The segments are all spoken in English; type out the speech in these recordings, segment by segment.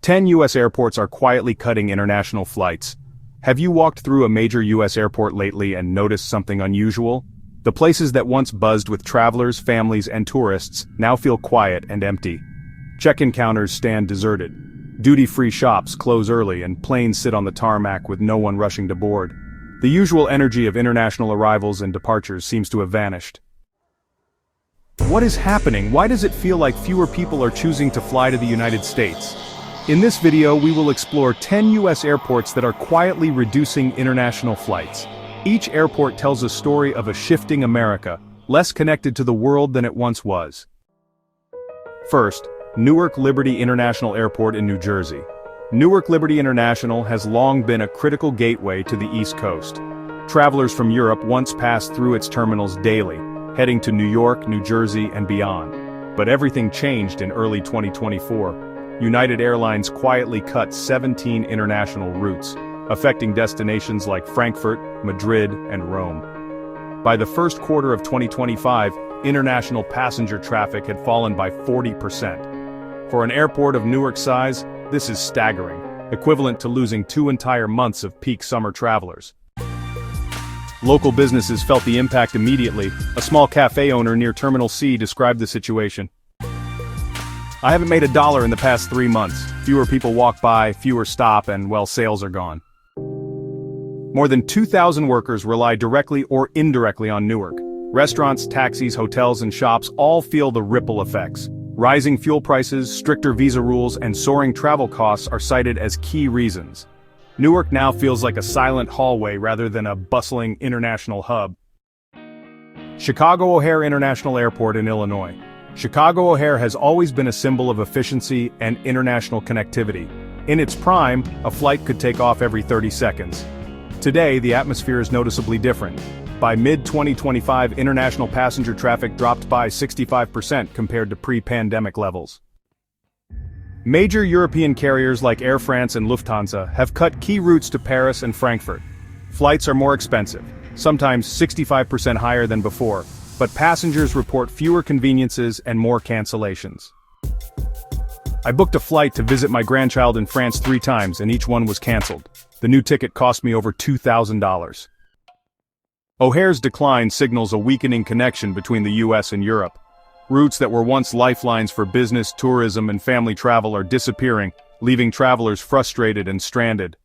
10 U.S. airports are quietly cutting international flights. Have you walked through a major U.S. airport lately and noticed something unusual? The places that once buzzed with travelers, families, and tourists now feel quiet and empty. Check-in counters stand deserted. Duty-free shops close early and planes sit on the tarmac with no one rushing to board. The usual energy of international arrivals and departures seems to have vanished. What is happening? Why does it feel like fewer people are choosing to fly to the United States? In this video, we will explore 10 U.S. airports that are quietly reducing international flights. Each airport tells a story of a shifting America, less connected to the world than it once was. First, Newark Liberty International Airport in New Jersey. Newark Liberty International has long been a critical gateway to the East Coast. Travelers from Europe once passed through its terminals daily, heading to New York, New Jersey, and beyond. But everything changed in early 2024. United Airlines quietly cut 17 international routes, affecting destinations like Frankfurt, Madrid, and Rome. By the first quarter of 2025, international passenger traffic had fallen by 40%. For an airport of Newark's size, this is staggering, equivalent to losing 2 entire months of peak summer travelers. Local businesses felt the impact immediately. A small cafe owner near Terminal C described the situation. "I haven't made $1 in the past 3 months. Fewer people walk by, fewer stop, and well, sales are gone." More than 2,000 workers rely directly or indirectly on Newark. Restaurants, taxis, hotels, and shops all feel the ripple effects. Rising fuel prices, stricter visa rules, and soaring travel costs are cited as key reasons. Newark now feels like a silent hallway rather than a bustling international hub. Chicago O'Hare International Airport in Illinois. Chicago O'Hare has always been a symbol of efficiency and international connectivity. In its prime, a flight could take off every 30 seconds. Today, the atmosphere is noticeably different. By mid-2025, international passenger traffic dropped by 65% compared to pre-pandemic levels. Major European carriers like Air France and Lufthansa have cut key routes to Paris and Frankfurt. Flights are more expensive, sometimes 65% higher than before, but passengers report fewer conveniences and more cancellations. "I booked a flight to visit my grandchild in France 3 times and each one was cancelled. The new ticket cost me over $2,000. O'Hare's decline signals a weakening connection between the US and Europe. Routes that were once lifelines for business, tourism, and family travel are disappearing, leaving travelers frustrated and stranded.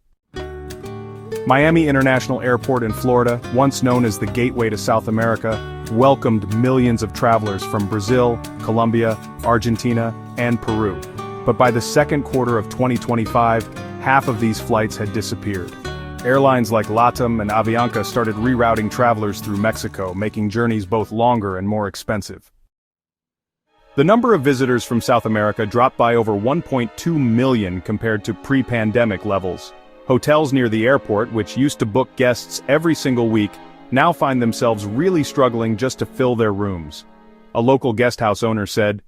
Miami International Airport in Florida, once known as the gateway to South America, welcomed millions of travelers from Brazil, Colombia, Argentina, and Peru. But by the second quarter of 2025, half of these flights had disappeared. Airlines like LATAM and Avianca started rerouting travelers through Mexico, making journeys both longer and more expensive. The number of visitors from South America dropped by over 1.2 million compared to pre-pandemic levels. Hotels near the airport, which used to book guests every single week, now find themselves really struggling just to fill their rooms. A local guesthouse owner said,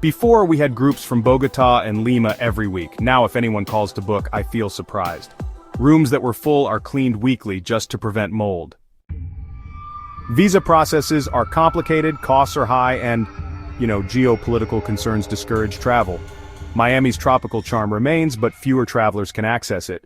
"Before we had groups from Bogota and Lima every week. Now if anyone calls to book, I feel surprised. Rooms that were full are cleaned weekly just to prevent mold." Visa processes are complicated, costs are high, and, geopolitical concerns discourage travel. Miami's tropical charm remains, but fewer travelers can access it.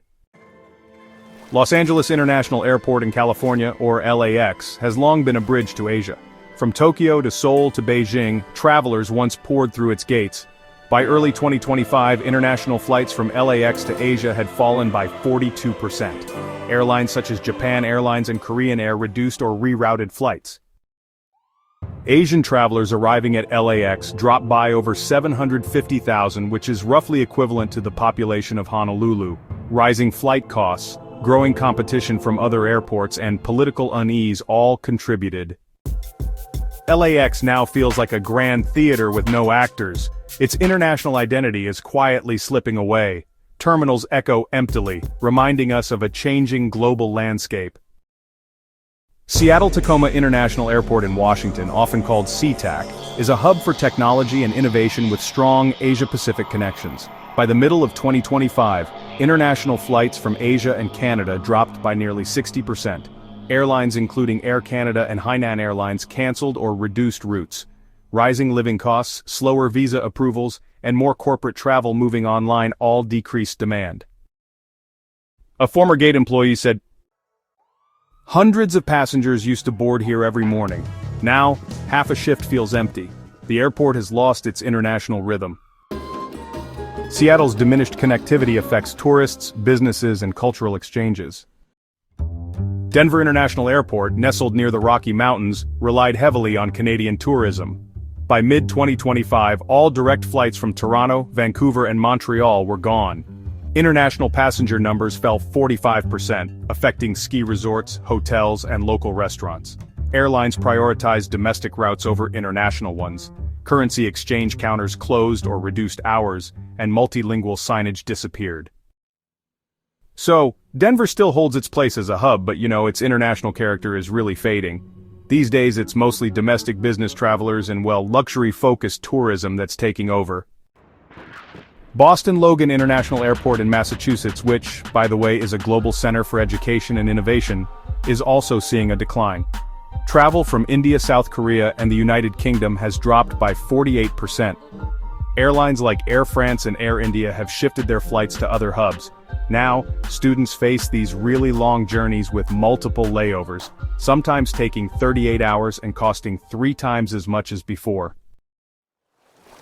Los Angeles International Airport in California, or LAX, has long been a bridge to Asia. From Tokyo to Seoul to Beijing, travelers once poured through its gates. By early 2025, international flights from LAX to Asia had fallen by 42%. Airlines such as Japan Airlines and Korean Air reduced or rerouted flights. Asian travelers arriving at LAX dropped by over 750,000, which is roughly equivalent to the population of Honolulu. Rising flight costs, growing competition from other airports, and political unease all contributed. LAX now feels like a grand theater with no actors. Its international identity is quietly slipping away. Terminals echo emptily, reminding us of a changing global landscape. Seattle-Tacoma International Airport in Washington, often called SeaTac, is a hub for technology and innovation with strong Asia-Pacific connections. By the middle of 2025, international flights from Asia and Canada dropped by nearly 60%. Airlines including Air Canada and Hainan Airlines canceled or reduced routes. Rising living costs, slower visa approvals, and more corporate travel moving online all decreased demand. A former gate employee said, "Hundreds of passengers used to board here every morning. Now, half a shift feels empty. The airport has lost its international rhythm." Seattle's diminished connectivity affects tourists, businesses, and cultural exchanges. Denver International Airport, nestled near the Rocky Mountains, relied heavily on Canadian tourism. By mid-2025, all direct flights from Toronto, Vancouver, and Montreal were gone. International passenger numbers fell 45%, affecting ski resorts, hotels, and local restaurants. Airlines prioritized domestic routes over international ones. Currency exchange counters closed or reduced hours, and multilingual signage disappeared. So, Denver still holds its place as a hub, but its international character is really fading. These days it's mostly domestic business travelers and luxury-focused tourism that's taking over. Boston Logan International Airport in Massachusetts, which, by the way, is a global center for education and innovation, is also seeing a decline. Travel from India, South Korea, and the United Kingdom has dropped by 48%. Airlines like Air France and Air India have shifted their flights to other hubs. Now, students face these really long journeys with multiple layovers, sometimes taking 38 hours and costing 3 times as much as before.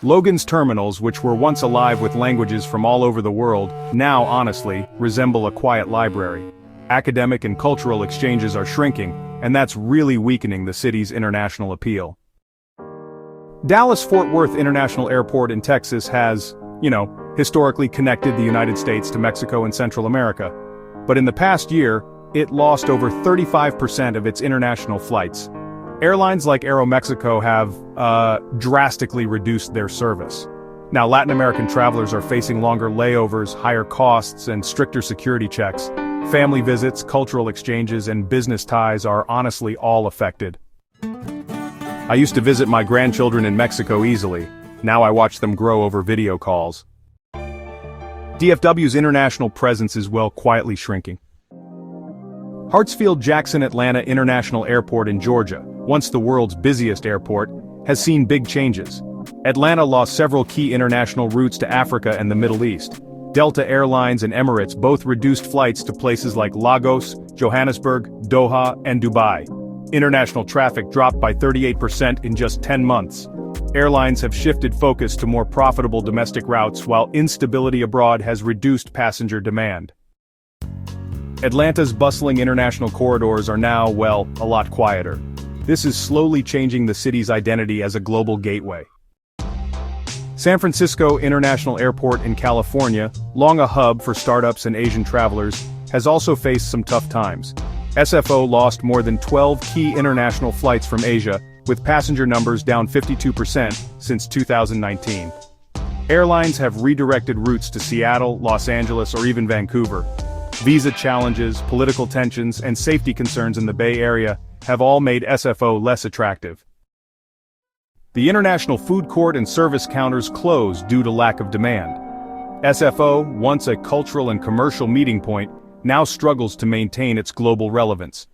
Logan's terminals, which were once alive with languages from all over the world, now honestly resemble a quiet library. Academic and cultural exchanges are shrinking, and that's really weakening the city's international appeal. Dallas-Fort Worth International Airport in Texas has, historically connected the United States to Mexico and Central America. But in the past year, it lost over 35% of its international flights. Airlines like Aeromexico have, drastically reduced their service. Now Latin American travelers are facing longer layovers, higher costs, and stricter security checks. Family visits, cultural exchanges, and business ties are honestly all affected. I used to visit my grandchildren in Mexico easily. Now I watch them grow over video calls. DFW's international presence is quietly shrinking. Hartsfield-Jackson Atlanta International Airport in Georgia, once the world's busiest airport, has seen big changes. Atlanta lost several key international routes to Africa and the Middle East. Delta Airlines and Emirates both reduced flights to places like Lagos, Johannesburg, Doha, and Dubai. International traffic dropped by 38% in just 10 months. Airlines have shifted focus to more profitable domestic routes, while instability abroad has reduced passenger demand. Atlanta's bustling international corridors are now, a lot quieter. This is slowly changing the city's identity as a global gateway. San Francisco International Airport in California, long a hub for startups and Asian travelers, has also faced some tough times. SFO lost more than 12 key international flights from Asia, with passenger numbers down 52% since 2019. Airlines have redirected routes to Seattle, Los Angeles, or even Vancouver. Visa challenges, political tensions, and safety concerns in the Bay Area have all made SFO less attractive. The International Food Court and service counters closed due to lack of demand. SFO, once a cultural and commercial meeting point, now struggles to maintain its global relevance.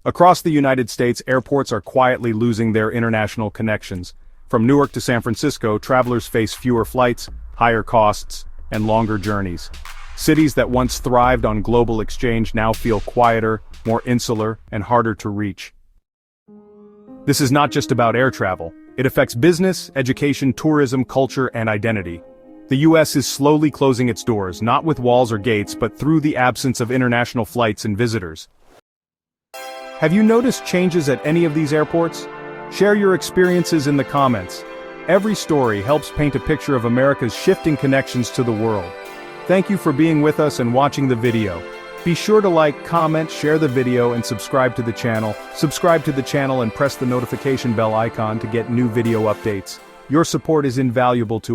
Across the United States, airports are quietly losing their international connections. From Newark to San Francisco, travelers face fewer flights, higher costs, and longer journeys. Cities that once thrived on global exchange now feel quieter, more insular, and harder to reach. This is not just about air travel. It affects business, education, tourism, culture, and identity. The US is slowly closing its doors, not with walls or gates, but through the absence of international flights and visitors. Have you noticed changes at any of these airports? Share your experiences in the comments. Every story helps paint a picture of America's shifting connections to the world. Thank you for being with us and watching the video. Be sure to like, comment, share the video, and subscribe to the channel. Subscribe to the channel and press the notification bell icon to get new video updates. Your support is invaluable to us.